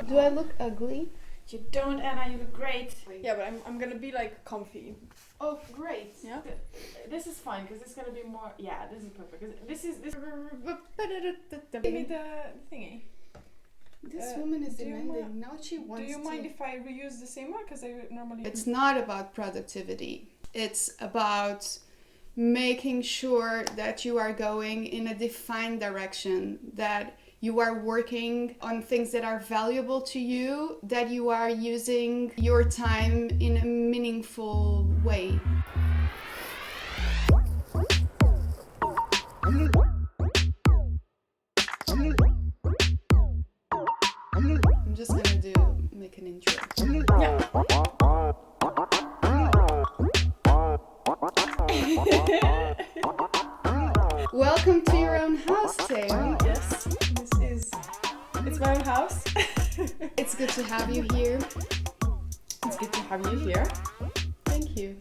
Do I look ugly? You don't, Anna. You look great. Yeah, but I'm gonna be like comfy. Oh, great. Yeah. This is fine because it's gonna be more. Yeah, this is perfect. 'Cause this. Give me the thingy. This woman is do you demanding. Now she wants Do you mind if I reuse the same one? Because I normally. It's not about productivity. It's about making sure that you are going in a defined direction, that you are working on things that are valuable to you, that you are using your time in a meaningful way. I'm just gonna make an intro. Yeah. Welcome to your own house, Theo. Yes, it's my own house. It's good to have you here. It's good to have you here. Thank you.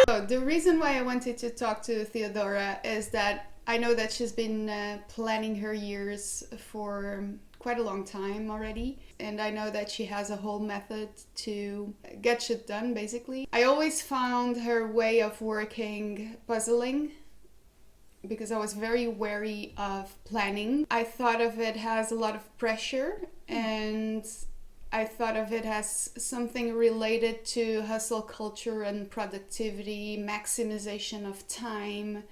So, the reason why I wanted to talk to Theodora is that I know that she's been planning her years for quite a long time already, and I know that she has a whole method to get shit done, basically. I always found her way of working puzzling because I was very wary of planning. I thought of it as a lot of pressure, and I thought of it as something related to hustle culture and productivity, maximization of time,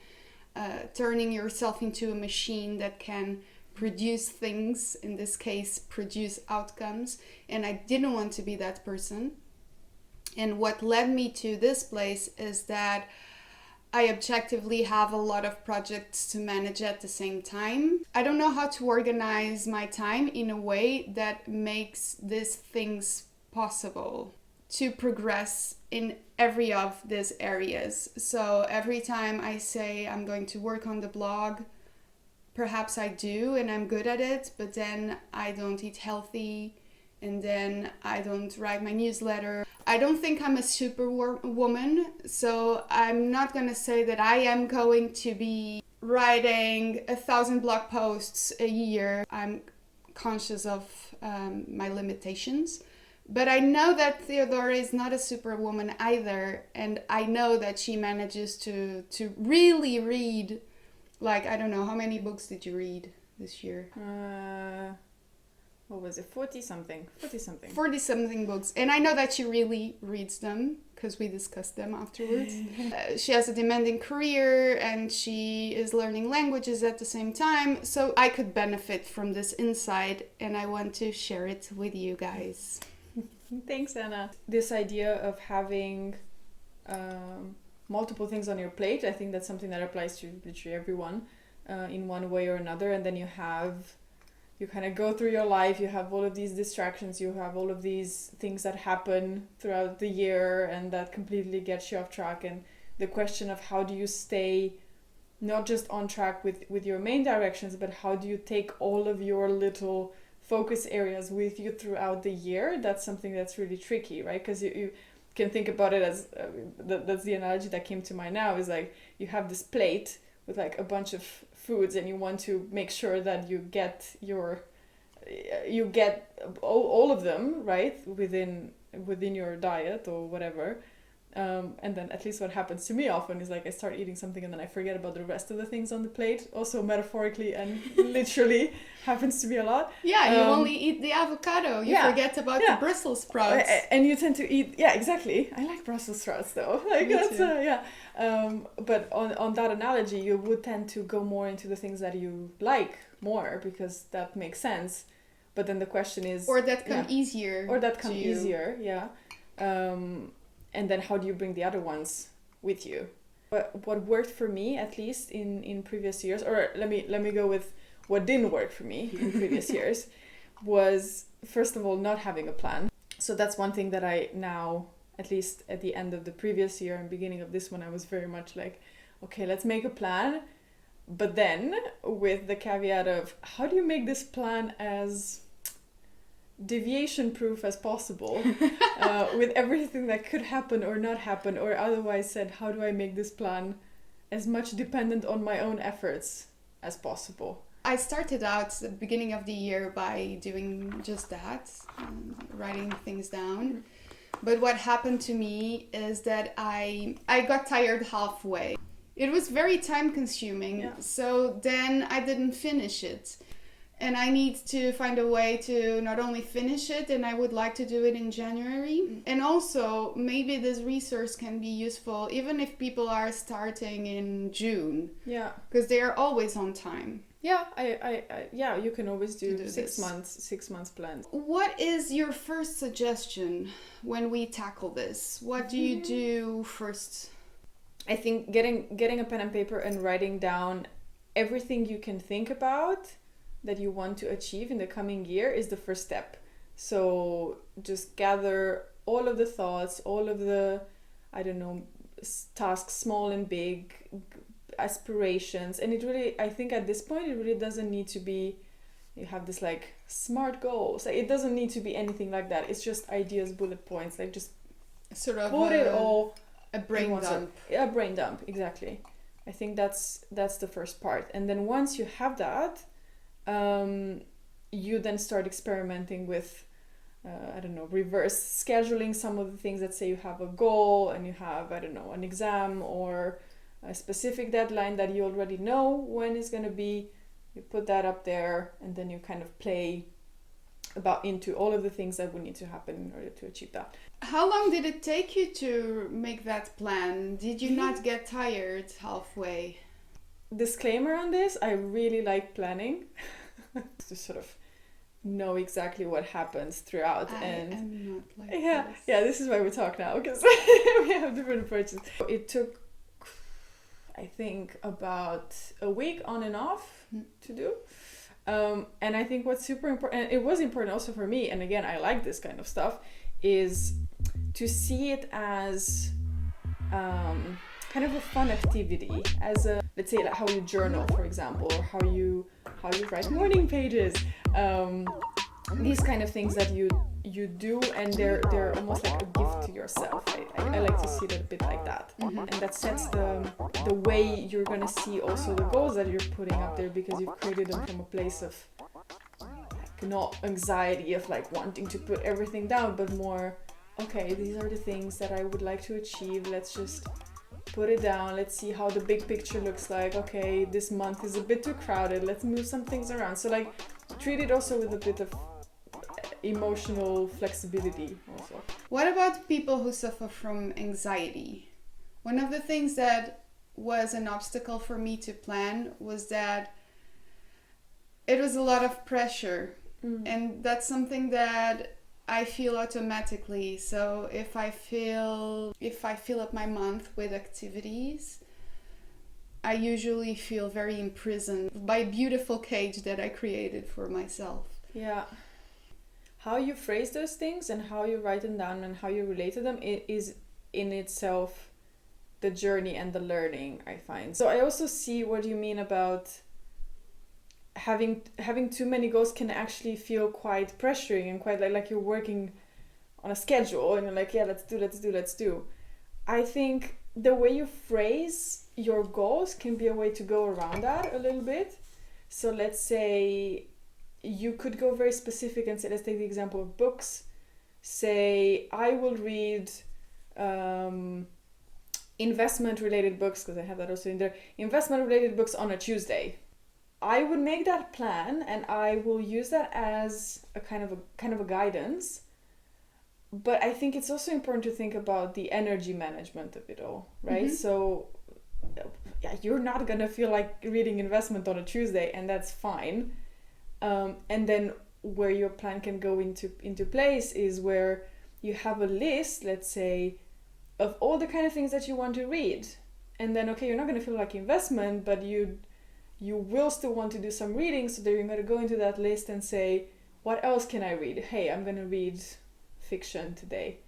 turning yourself into a machine that can produce things, in this case, produce outcomes. And I didn't want to be that person. And what led me to this place is that I objectively have a lot of projects to manage at the same time. I don't know how to organize my time in a way that makes these things possible to progress in every of these areas. So every time I say I'm going to work on the blog, perhaps I do and I'm good at it, but then I don't eat healthy, and then I don't write my newsletter. I don't think I'm a superwoman, so I'm not gonna say that I am going to be writing 1,000 blog posts a year. I'm conscious of my limitations, but I know that Theodora is not a superwoman either, and I know that she manages to really read, like, I don't know, how many books did you read this year? What was it? 40 something books. And I know that she really reads them because we discussed them afterwards. She has a demanding career and she is learning languages at the same time. So I could benefit from this insight and I want to share it with you guys. Thanks, Anna. This idea of having multiple things on your plate, I think that's something that applies to literally everyone in one way or another. And then you kind of go through your life, you have all of these distractions, you have all of these things that happen throughout the year and that completely gets you off track. And the question of how do you stay not just on track with your main directions, but how do you take all of your little focus areas with you throughout the year? That's something that's really tricky, right? Because you can think about it as that's the analogy that came to mind now, is like you have this plate with like a bunch of foods and you want to make sure that you get all of them right within your diet or whatever, and then at least what happens to me often is like I start eating something and then I forget about the rest of the things on the plate, also metaphorically and literally happens to me a lot. You only eat the avocado, you forget about the Brussels sprouts, and you tend to eat exactly. I like Brussels sprouts though, like me that's too. But on that analogy you would tend to go more into the things that you like more because that makes sense, but then the question is that come easier and then how do you bring the other ones with you? What worked for me, at least in previous years, or let me go with what didn't work for me in previous years, was first of all not having a plan. So that's one thing that I now, at least at the end of the previous year and beginning of this one, I was very much like, okay, let's make a plan, but then with the caveat of how do you make this plan as deviation proof as possible, with everything that could happen or not happen, or otherwise said, how do I make this plan as much dependent on my own efforts as possible? I started out at the beginning of the year by doing just that, writing things down. But what happened to me is that I got tired halfway. It was very time consuming, Yeah. so then I didn't finish it. And I need to find a way to not only finish it, and I would like to do it in January. And also, maybe this resource can be useful even if people are starting in June, Yeah. because they are always on time. Yeah, yeah, you can always do, Do 6 this. months, 6 months plans. What is your first suggestion when we tackle this? What do you do first? I think getting a pen and paper and writing down everything you can think about that you want to achieve in the coming year is the first step. So just gather all of the thoughts, all of the, I don't know, tasks, small and big, aspirations. And it really, I think at this point, it really doesn't need to be, you have this like smart goals. Like, it doesn't need to be anything like that. It's just ideas, bullet points, like just Sort of put it all. a brain dump. Yeah, brain dump, exactly. I think that's the first part. And then once you have that, you then start experimenting with, I don't know, reverse scheduling some of the things. That say you have a goal and you have, I don't know, an exam or a specific deadline that you already know when it's going to be. You put that up there and then you kind of play about into all of the things that would need to happen in order to achieve that. How long did it take you to make that plan? Did you not get tired halfway? Disclaimer on this, I really like planning to sort of know exactly what happens throughout. I And am not like yeah, this. this is why we talk now, because we have different approaches. It took, I think, about a week on and off to do. And I think what's super important, and it was important also for me, and again, I like this kind of stuff, is to see it as kind of a fun activity, as a, let's say, like how you journal, for example, or how you write morning pages, these kind of things that you do, and they're almost like a gift to yourself. I like to see it a bit like that. And that sets the way you're gonna see also the goals that you're putting up there, because you've created them from a place of like not anxiety of like wanting to put everything down, but more, okay, these are the things that I would like to achieve. Let's just put it down. Let's see how the big picture looks like. Okay, this month is a bit too crowded. Let's move some things around. So like treat it also with a bit of emotional flexibility also. What about people who suffer from anxiety? One of the things that was an obstacle for me to plan was that it was a lot of pressure. And that's something that I feel automatically. So if I fill up my month with activities, I usually feel very imprisoned by a beautiful cage that I created for myself. Yeah. How you phrase those things and how you write them down and how you relate to them, it is in itself the journey and the learning, I find. So I also see what you mean about having too many goals can actually feel quite pressuring and quite like you're working on a schedule and you're like, yeah, let's do. I think the way you phrase your goals can be a way to go around that a little bit. So let's say you could go very specific and say, let's take the example of books. Say, I will read investment related books, because I have that also in there, investment related books on a Tuesday. I would make that plan and I will use that as a kind of a guidance. But I think it's also important to think about the energy management of it all, right? So yeah, you're not gonna feel like reading investment on a Tuesday, and that's fine. And then where your plan can go into place is where you have a list, let's say, of all the kind of things that you want to read. And then, okay, you're not going to feel like investment, but you will still want to do some reading. So then you're going to go into that list and say, what else can I read? Hey, I'm going to read fiction today.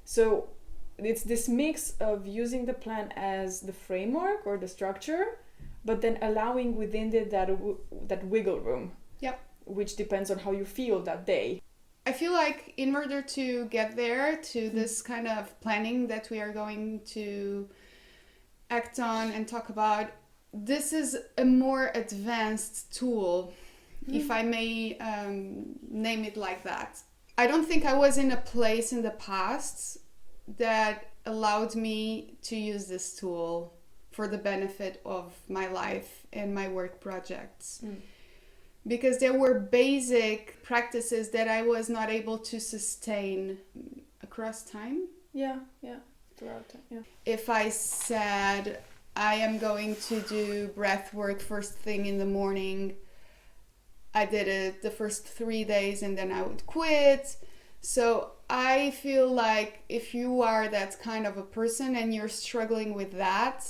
So it's this mix of using the plan as the framework or the structure, but then allowing within it that wiggle room. Yep. Which depends on how you feel that day. I feel like in order to get there to this kind of planning that we are going to act on and talk about, this is a more advanced tool, if I may name it like that. I don't think I was in a place in the past that allowed me to use this tool for the benefit of my life and my work projects. Because there were basic practices that I was not able to sustain across time. Yeah, throughout time, yeah. If I said I am going to do breath work first thing in the morning, I did it the first 3 days and then I would quit. So I feel like if you are that kind of a person and you're struggling with that,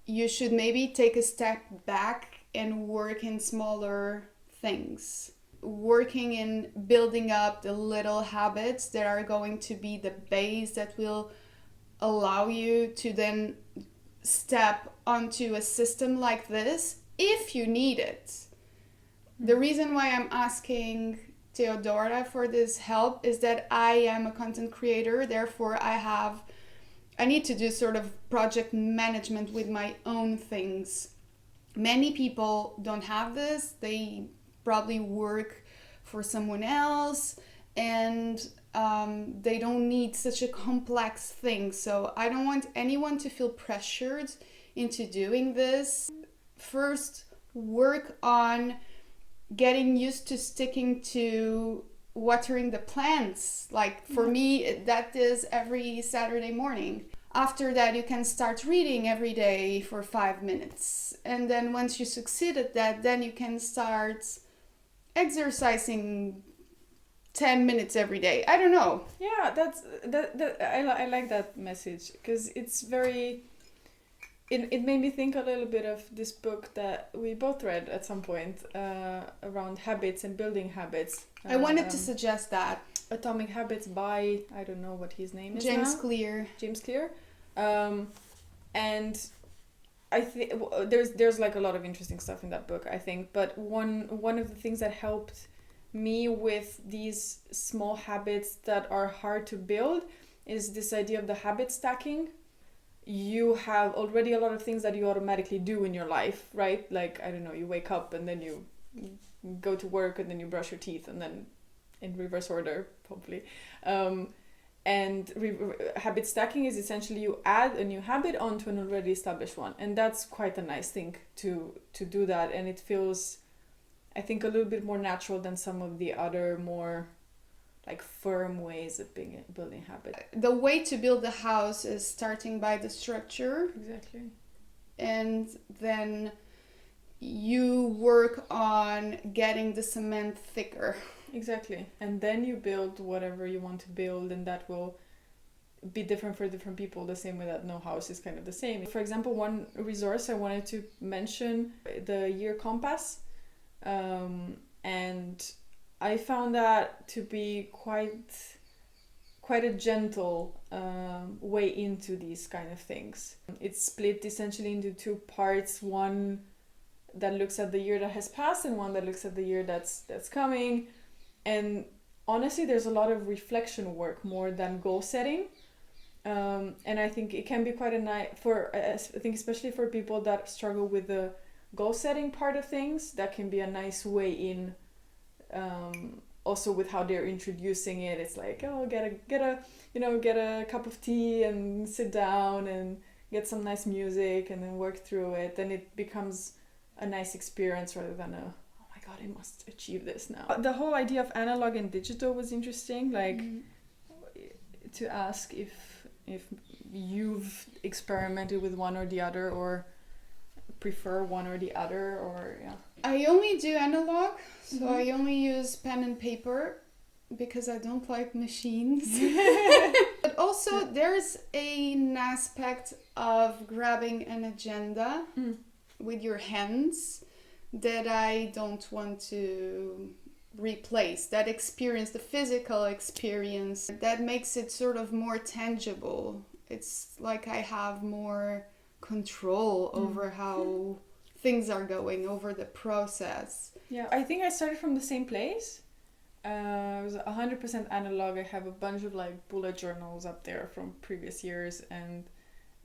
you should maybe take a step back and work in smaller things. Working in building up the little habits that are going to be the base that will allow you to then step onto a system like this if you need it. The reason why I'm asking Theodora for this help is that I am a content creator, therefore I need to do sort of project management with my own things. Many people don't have this. They probably work for someone else and they don't need such a complex thing. So I don't want anyone to feel pressured into doing this. First, work on getting used to sticking to watering the plants. Like for me, that is every Saturday morning. After that, you can start reading every day for 5 minutes. And then once you succeed at that, then you can start exercising 10 minutes every day. I don't know. Yeah, I like that message because it's very... It made me think a little bit of this book that we both read at some point around habits and building habits. I wanted to suggest that. Atomic Habits by, I don't know what his name is James now. Clear. James Clear. And I think there's like a lot of interesting stuff in that book, I think. But one of the things that helped me with these small habits that are hard to build is this idea of the habit stacking. You have already a lot of things that you automatically do in your life, right? Like, I don't know, you wake up and then you go to work and then you brush your teeth and then in reverse order, hopefully. Habit stacking is essentially you add a new habit onto an already established one. And that's quite a nice thing to do that. And it feels, I think, a little bit more natural than some of the other more like firm ways of building habits. The way to build a house is starting by the structure. Exactly. And then you work on getting the cement thicker. Exactly. And then you build whatever you want to build, and that will be different for different people, the same way that no house is kind of the same. For example, one resource I wanted to mention, the Year Compass. And I found that to be quite a gentle way into these kind of things. It's split essentially into two parts, one that looks at the year that has passed and one that looks at the year that's coming. And honestly, there's a lot of reflection work more than goal setting. And I think it can be quite a nice, I think especially for people that struggle with the goal setting part of things, that can be a nice way in. Also with how they're introducing it, it's like, oh, get a cup of tea and sit down and get some nice music and then work through it. Then it becomes a nice experience rather than oh my god, I must achieve this now. The whole idea of analog and digital was interesting, like to ask if you've experimented with one or the other, or prefer one or the other, or yeah. I only do analog, so I only use pen and paper because I don't like machines. But also there's an aspect of grabbing an agenda with your hands that I don't want to replace. That experience, the physical experience, that makes it sort of more tangible. It's like I have more control over how things are going, over the process. Yeah, I think I started from the same place. I was 100% analog. I have a bunch of like bullet journals up there from previous years, and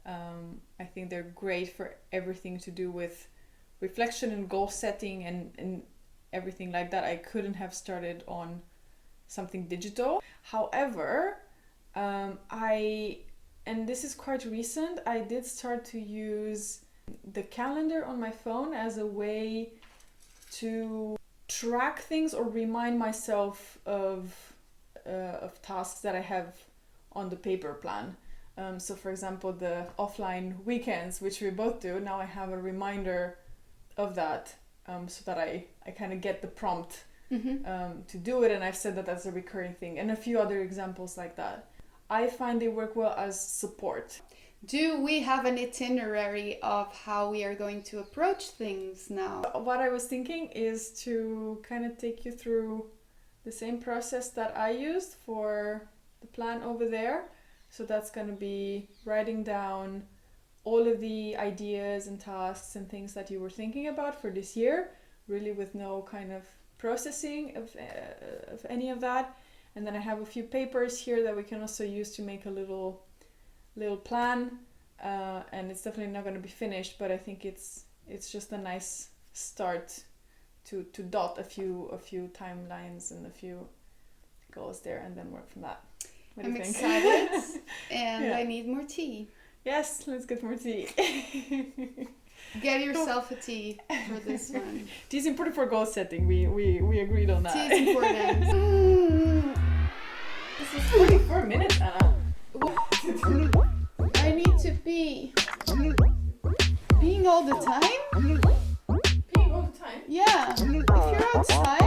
I think they're great for everything to do with reflection and goal setting and everything like that. I couldn't have started on something digital. However, and this is quite recent, I did start to use the calendar on my phone as a way to track things or remind myself of tasks that I have on the paper plan. So for example, the offline weekends, which we both do, now I have a reminder of that, so that I kind of get the prompt to do it, and I've said that that's a recurring thing, and a few other examples like that. I find they work well as support. Do we have an itinerary of how we are going to approach things now? What I was thinking is to kind of take you through the same process that I used for the plan over there. So that's going to be writing down all of the ideas and tasks and things that you were thinking about for this year, really with no kind of processing of any of that. And then I have a few papers here that we can also use to make a little plan, and it's definitely not going to be finished, but I think it's just a nice start to dot a few timelines and a few goals there, and then work from that. What do you think? Excited, and yeah. I need more tea. Yes, let's get more tea. Get yourself a tea for this one. Tea is important for goal setting. We agreed on that. Tea is important. This is 44 minutes, Anna. I need to pee. Peeing all the time? Peeing all the time? Yeah. If you're outside,